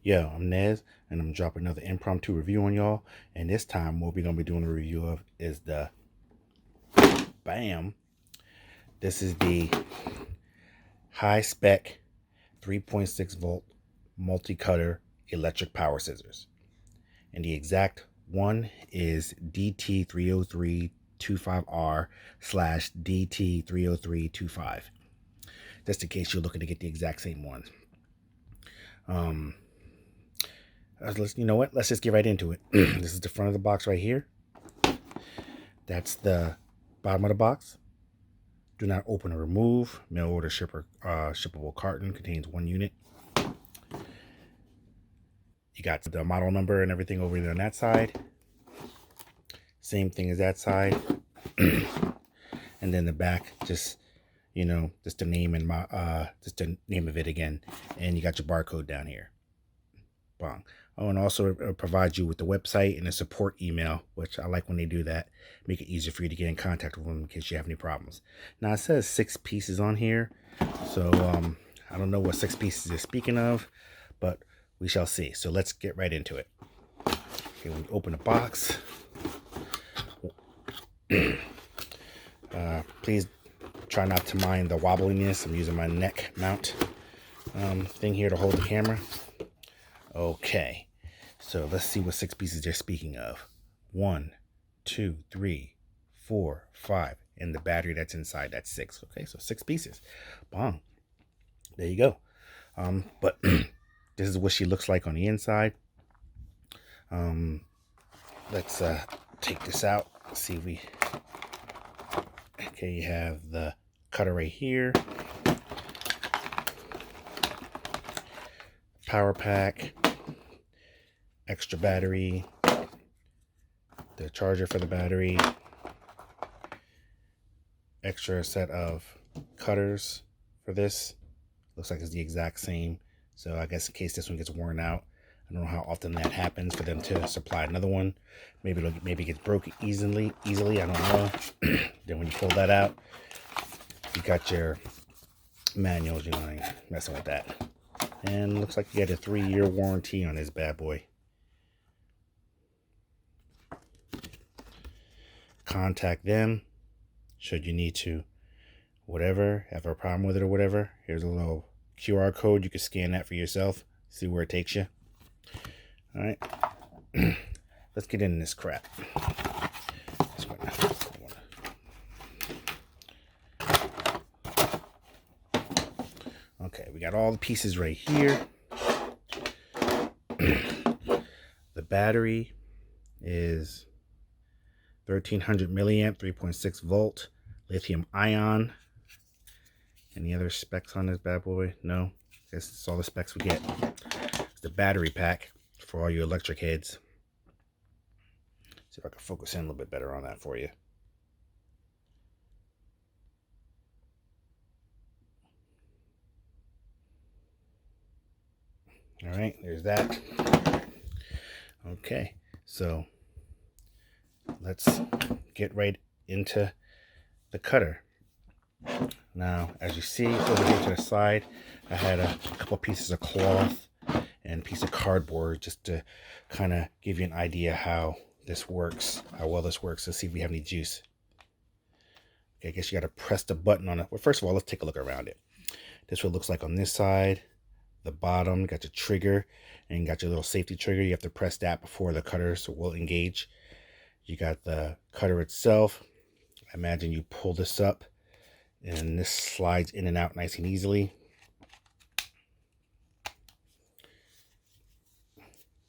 Yo, I'm Nez, and I'm dropping another impromptu review on y'all. And this time, what we're gonna be doing a review of is the BAM. This is the high spec 3.6 volt multi cutter electric power scissors, and the exact one is DT30325R / DT30325. Just in case you're looking to get the exact same one. You know what? Let's just get right into it. This is the front of the box right here. That's the bottom of the box. Do not open or remove. Mail order shippable carton contains 1 unit. You got the model number and everything over there on that side. Same thing as that side. And then the back, just the name and just the name of it again. And you got your barcode down here. Bong. Oh, and also it provides you with the website and a support email, which I like when they do that. Make it easier for you to get in contact with them in case you have any problems. Now, it says 6 pieces on here, so I don't know what 6 pieces is speaking of, but we shall see. So let's get right into it. Okay, when you open the box, please try not to mind the wobbliness. I'm using my neck mount thing here to hold the camera. Okay, so let's see what 6 pieces they're speaking of. 1, 2, 3, 4, 5, and the battery that's inside, that's 6. Okay, so 6 pieces. Bong. There you go. But this is what she looks like on the inside. Let's take this out. See if we. Okay, you have the cutter right here. Power pack. Extra battery, the charger for the battery, extra set of cutters for this. Looks like it's the exact same. So I guess in case this one gets worn out, I don't know how often that happens for them to supply another one. Maybe it gets broken easily. I don't know. Then when you pull that out, you got your manuals. You ain't messing with that. And looks like you get a 3-year warranty on this bad boy. Contact them should you need to have a problem with it or whatever. Here's a little QR code. You can scan that for yourself, see where it takes you. All right. Let's get into this crap. Okay, we got all the pieces right here. The battery is 1300 milliamp, 3.6 volt, lithium ion. Any other specs on this bad boy? No. Guess it's all the specs we get. It's the battery pack for all you electric heads. See if I can focus in a little bit better on that for you. All right, there's that. Okay, so let's get right into the cutter. Now, as you see over here to the side, I had a couple pieces of cloth and a piece of cardboard just to kind of give you an idea how this works, how well this works. Let's see if we have any juice. Okay, I guess you got to press the button on it. Well, first of all, let's take a look around it. This is what it looks like on this side. The bottom, you got your trigger and you got your little safety trigger. You have to press that before the cutter will engage. You got the cutter itself. I imagine you pull this up and this slides in and out nice and easily.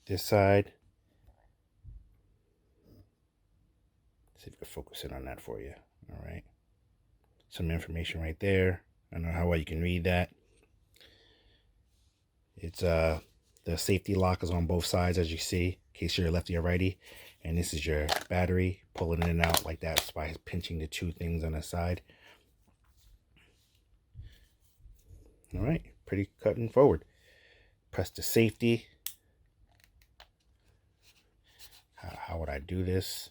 This side. See if we can focus in on that for you. All right. Some information right there. I don't know how well you can read that. It's the safety lock is on both sides, as you see, in case you're lefty or righty. And this is your battery, pulling in and out like that by pinching the 2 things on the side. All right, pretty cutting forward. Press the safety. How would I do this?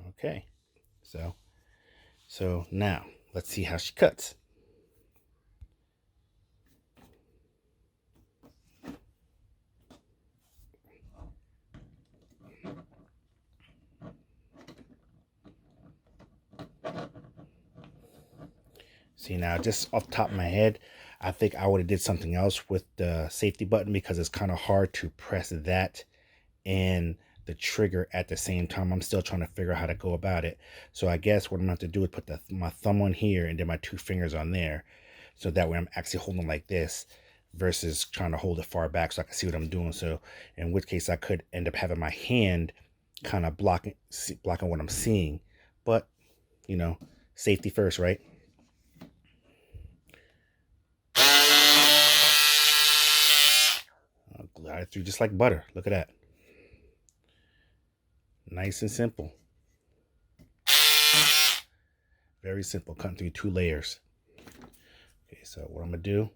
Okay, so now let's see how she cuts. See, now just off the top of my head, I think I would have did something else with the safety button, because it's kind of hard to press that and the trigger at the same time. I'm still trying to figure out how to go about it. So I guess what I'm going to have to do is put my thumb on here and then my 2 fingers on there. So that way I'm actually holding like this versus trying to hold it far back so I can see what I'm doing. So in which case I could end up having my hand kind of blocking what I'm seeing. But, you know, safety first, right? I'll glide it through just like butter. Look at that. Nice and simple. Very simple, cutting through 2 layers. Okay, so what I'm gonna do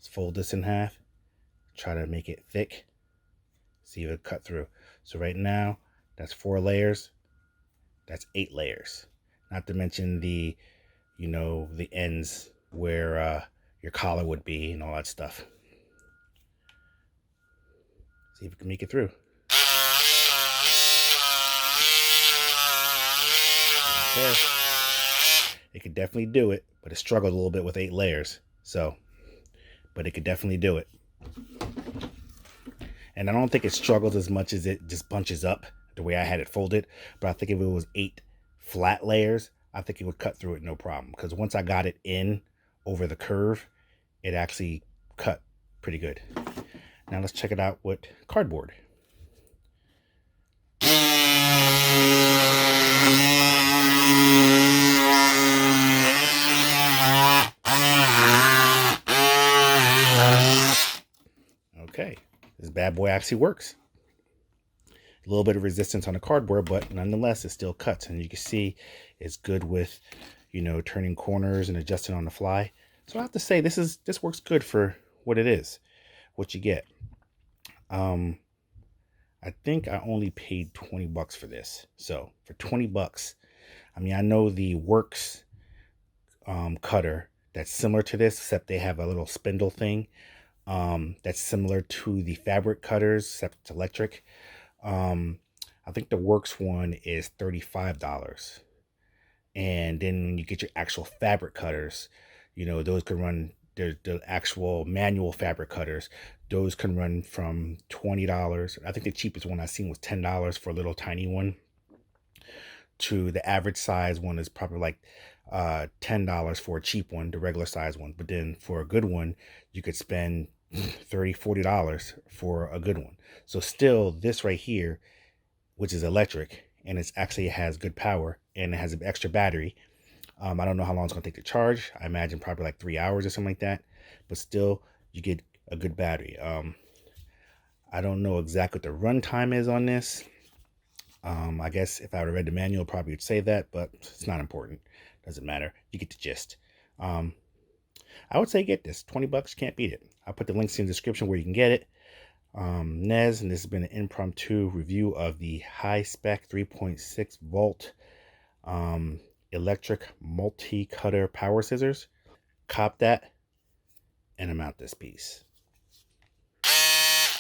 is fold this in half, try to make it thick, see if it cut through. So right now, that's 4 layers, that's 8 layers. Not to mention the, you know, the ends where your collar would be and all that stuff. See if we can make it through. Okay. It could definitely do it, but it struggled a little bit with 8 layers. So, but it could definitely do it. And I don't think it struggles as much as it just bunches up the way I had it folded. But I think if it was 8 flat layers, I think it would cut through it no problem. Because once I got it in over the curve, it actually cut pretty good. Now let's check it out with cardboard. Okay, this bad boy actually works. A little bit of resistance on the cardboard, but nonetheless it still cuts. And you can see it's good with, you know, turning corners and adjusting on the fly. So I have to say this works good for what it is, what you get. I think I only paid 20 bucks for this. So for 20 bucks, I mean, I know the Works cutter that's similar to this, except they have a little spindle thing that's similar to the fabric cutters, except it's electric. I think the Works one is $35. And then when you get your actual fabric cutters, you know, those can run, the actual manual fabric cutters, those can run from $20. I think the cheapest one I seen was $10 for a little tiny one, to the average size one is probably like $10 for a cheap one, the regular size one. But then for a good one, you could spend $30-$40 for a good one. So still, this right here, which is electric, and it's actually has good power and it has an extra battery. I don't know how long it's going to take to charge. I imagine probably like 3 hours or something like that. But still, you get a good battery. I don't know exactly what the run time is on this. I guess if I would have read the manual, probably would say that, but it's not important. Doesn't matter. You get the gist. I would say get this. 20 bucks, can't beat it. I'll put the links in the description where you can get it. Nez, and this has been an impromptu review of the high spec 3.6 volt electric multi cutter power scissors. Cop that, and I'm out this piece.